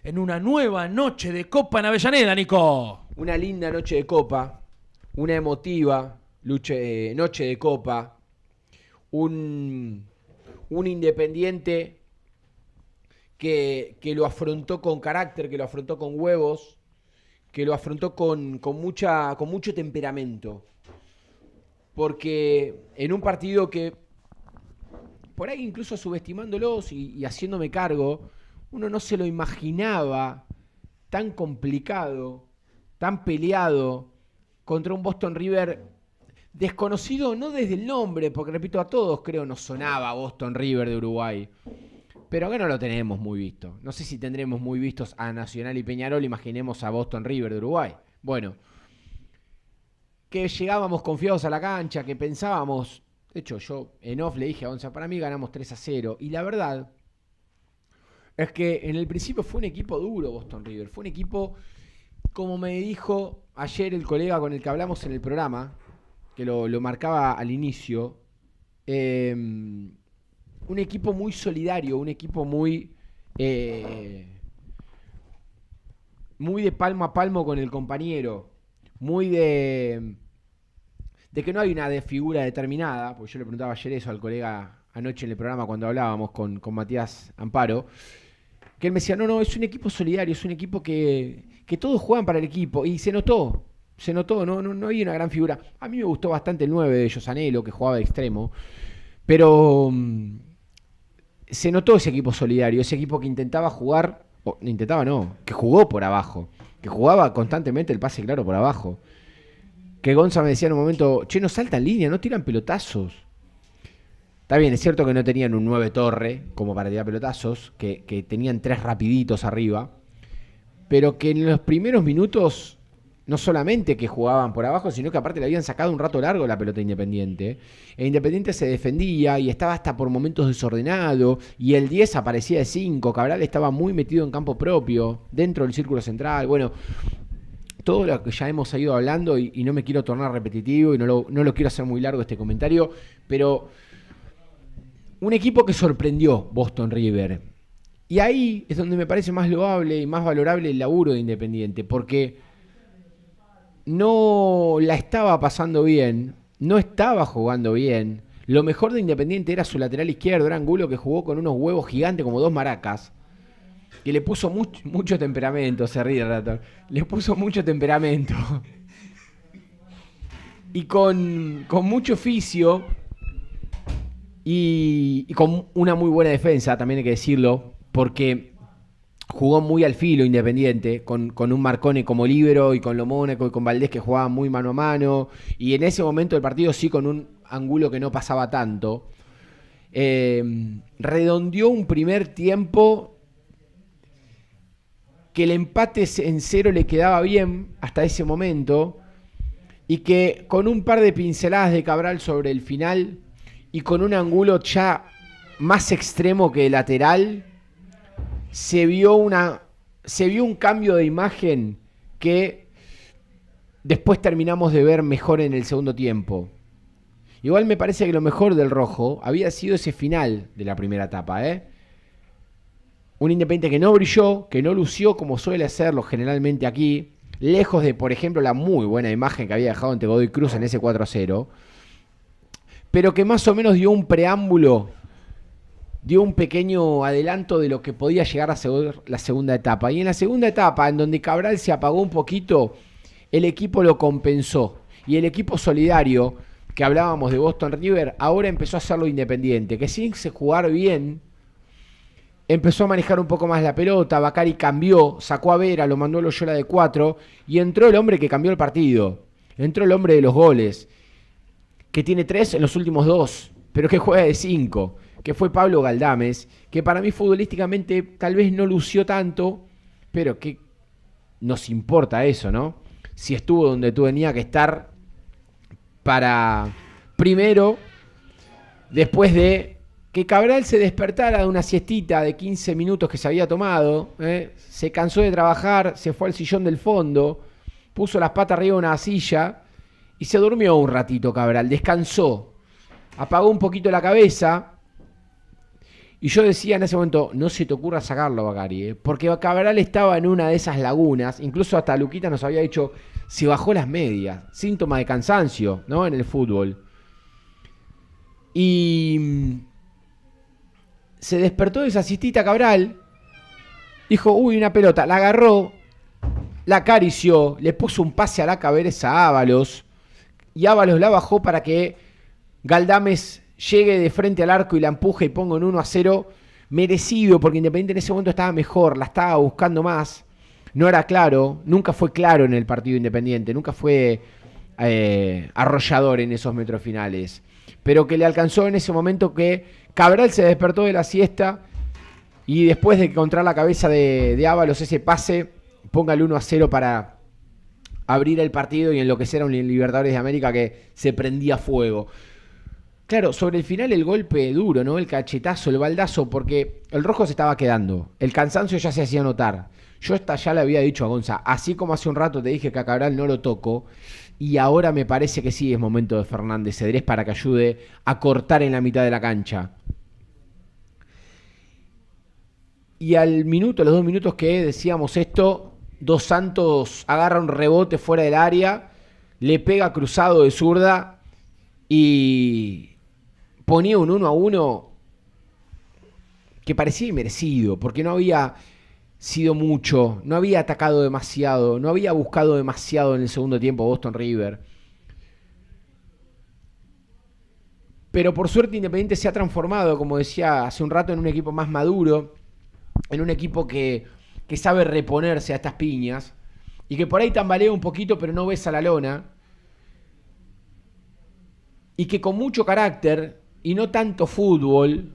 En una nueva noche de Copa en Avellaneda, Nico. Una linda noche de Copa, una emotiva noche de Copa, un Independiente que lo afrontó con carácter, que lo afrontó con huevos, que lo afrontó con mucho temperamento. Porque en un partido que, por ahí incluso subestimándolos y haciéndome cargo, uno no se lo imaginaba tan complicado, tan peleado contra un Boston River desconocido, no desde el nombre, porque repito, a todos creo nos sonaba Boston River de Uruguay. Pero acá no lo tenemos muy visto. No sé si tendremos muy vistos a Nacional y Peñarol, imaginemos a Boston River de Uruguay. Bueno, que llegábamos confiados a la cancha, que pensábamos, de hecho yo en off le dije a Gonza, para mí ganamos 3-0, y la verdad es que en el principio fue un equipo duro Boston River, fue un equipo, como me dijo ayer el colega con el que hablamos en el programa, que lo marcaba al inicio, un equipo muy solidario, un equipo muy de palmo a palmo con el compañero, muy de que no hay una figura determinada, porque yo le preguntaba ayer eso al colega anoche en el programa cuando hablábamos con Matías Amparo, que él me decía, no, es un equipo solidario, es un equipo que todos juegan para el equipo, y se notó, no hay una gran figura. A mí me gustó bastante el 9 de Anelo, que jugaba de extremo, pero se notó ese equipo solidario, ese equipo que intentaba jugar, que jugó por abajo, que jugaba constantemente el pase claro por abajo. Que Gonza me decía en un momento, no saltan línea, no tiran pelotazos. Está bien, es cierto que no tenían un 9 torre como para tirar pelotazos, que tenían 3 rapiditos arriba, pero que en los primeros minutos no solamente que jugaban por abajo, sino que aparte le habían sacado un rato largo la pelota a Independiente. E Independiente se defendía y estaba hasta por momentos desordenado, y el 10 aparecía de 5, Cabral estaba muy metido en campo propio, dentro del círculo central. Bueno, todo lo que ya hemos ido hablando, y no me quiero tornar repetitivo y no lo quiero hacer muy largo este comentario, pero un equipo que sorprendió Boston River. Y ahí es donde me parece más loable y más valorable el laburo de Independiente, porque no la estaba pasando bien, no estaba jugando bien. Lo mejor de Independiente era su lateral izquierdo, era Angulo, que jugó con unos huevos gigantes como 2 maracas. Que le puso mucho temperamento, se ríe el Rator. Le puso mucho temperamento. Y con mucho oficio. Y con una muy buena defensa, también hay que decirlo. Porque jugó muy al filo Independiente. Con un Marcone como líbero, y con Lo Mónaco y con Valdés, que jugaban muy mano a mano. Y en ese momento del partido sí con un Angulo que no pasaba tanto. Redondeó un primer tiempo que el empate en 0 le quedaba bien hasta ese momento, y que con un par de pinceladas de Cabral sobre el final y con un Angulo ya más extremo que lateral, se vio un cambio de imagen que después terminamos de ver mejor en el segundo tiempo. Igual me parece que lo mejor del rojo había sido ese final de la primera etapa, Un Independiente que no brilló, que no lució como suele hacerlo generalmente aquí, lejos de, por ejemplo, la muy buena imagen que había dejado ante Godoy Cruz en ese 4-0, pero que más o menos dio un preámbulo, dio un pequeño adelanto de lo que podía llegar a ser la segunda etapa. Y en la segunda etapa, en donde Cabral se apagó un poquito, el equipo lo compensó. Y el equipo solidario, que hablábamos de Boston River, ahora empezó a hacerlo Independiente, que sin jugar bien, empezó a manejar un poco más la pelota. Bacari cambió, sacó a Vera, lo mandó a Loyola de 4, y entró el hombre que cambió el partido. Entró el hombre de los goles, que tiene 3 en los últimos 2, pero que juega de 5, que fue Pablo Galdames, que para mí futbolísticamente tal vez no lució tanto, pero que nos importa eso, ¿no? Si estuvo donde tú tenía que estar para, primero, después de que Cabral se despertara de una siestita de 15 minutos que se había tomado, se cansó de trabajar, se fue al sillón del fondo, puso las patas arriba de una silla y se durmió un ratito Cabral, descansó, apagó un poquito la cabeza Y yo decía en ese momento, no se te ocurra sacarlo, Bacari, porque Cabral estaba en una de esas lagunas, incluso hasta Luquita nos había dicho, se bajó las medias, síntoma de cansancio, ¿no? En el fútbol. Y se despertó de esa siestita Cabral, dijo, uy, una pelota, la agarró, la acarició, le puso un pase a la cabeza a Ábalos, y Ábalos la bajó para que Galdames llegue de frente al arco y la empuje y ponga un 1-0 merecido, porque Independiente en ese momento estaba mejor, la estaba buscando más, no era claro, nunca fue claro en el partido Independiente, nunca fue arrollador en esos metros finales, pero que le alcanzó en ese momento que Cabral se despertó de la siesta y después de encontrar la cabeza de Ábalos ese pase, ponga el 1-0 para abrir el partido y enloquecer a un Libertadores de América que se prendía fuego. Claro, sobre el final el golpe duro, ¿no? El cachetazo, el baldazo, porque el rojo se estaba quedando. El cansancio ya se hacía notar. Yo ya le había dicho a Gonza, así como hace un rato te dije que a Cabral no lo toco, y ahora me parece que sí es momento de Fernández Cedrés para que ayude a cortar en la mitad de la cancha. Y al minuto, los 2 minutos que decíamos esto, Dos Santos agarra un rebote fuera del área, le pega cruzado de zurda y ponía un 1-1 que parecía inmerecido, porque no había sido mucho, no había atacado demasiado, no había buscado demasiado en el segundo tiempo Boston River. Pero por suerte Independiente se ha transformado, como decía hace un rato, en un equipo más maduro, en un equipo que sabe reponerse a estas piñas y que por ahí tambalea un poquito pero no besa la lona, y que con mucho carácter y no tanto fútbol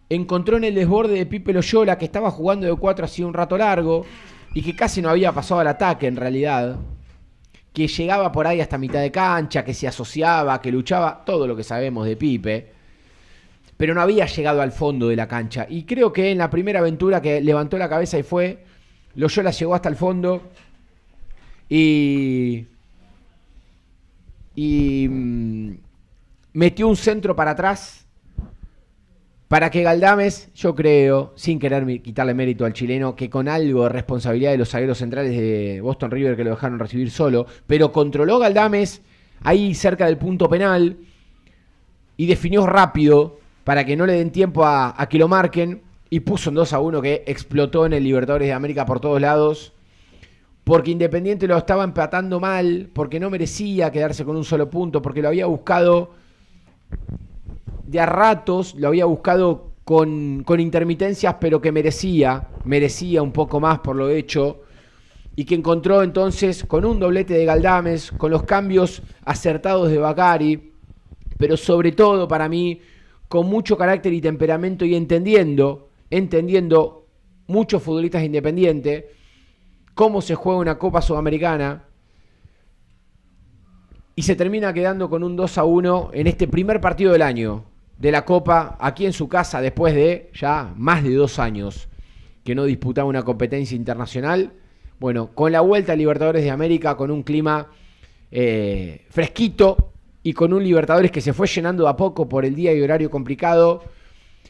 encontró en el desborde de Pipe Loyola, que estaba jugando de 4 hacía un rato largo y que casi no había pasado al ataque en realidad, que llegaba por ahí hasta mitad de cancha, que se asociaba, que luchaba, todo lo que sabemos de Pipe, pero no había llegado al fondo de la cancha. Y creo que en la primera aventura que levantó la cabeza y fue, Loyola llegó hasta el fondo y metió un centro para atrás para que Galdames, yo creo, sin querer quitarle mérito al chileno, que con algo de responsabilidad de los zagueros centrales de Boston River que lo dejaron recibir solo, pero controló Galdames ahí cerca del punto penal y definió rápido para que no le den tiempo a que lo marquen, y puso un 2-1 que explotó en el Libertadores de América por todos lados, porque Independiente lo estaba empatando mal, porque no merecía quedarse con un solo punto, porque lo había buscado de a ratos, lo había buscado con intermitencias, pero que merecía un poco más por lo hecho, y que encontró entonces con un doblete de Galdames, con los cambios acertados de Bacari, pero sobre todo para mí con mucho carácter y temperamento, y entendiendo muchos futbolistas Independientes cómo se juega una Copa Sudamericana, y se termina quedando con un 2-1 en este primer partido del año de la Copa, aquí en su casa, después de ya más de 2 años que no disputaba una competencia internacional. Bueno, con la vuelta a Libertadores de América, con un clima fresquito y con un Libertadores que se fue llenando a poco por el día y horario complicado,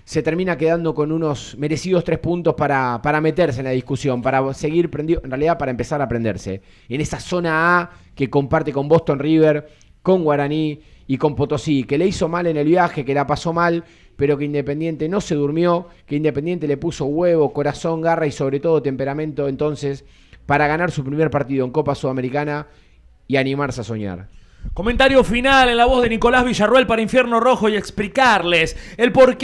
se termina quedando con unos merecidos 3 puntos para meterse en la discusión, para seguir prendido, en realidad para empezar a prenderse en esa zona A que comparte con Boston River, con Guaraní y con Potosí, que le hizo mal en el viaje, que la pasó mal, pero que Independiente no se durmió, que Independiente le puso huevo, corazón, garra y sobre todo temperamento entonces para ganar su primer partido en Copa Sudamericana y animarse a soñar. Comentario final en la voz de Nicolás Villarruel para Infierno Rojo y explicarles el porqué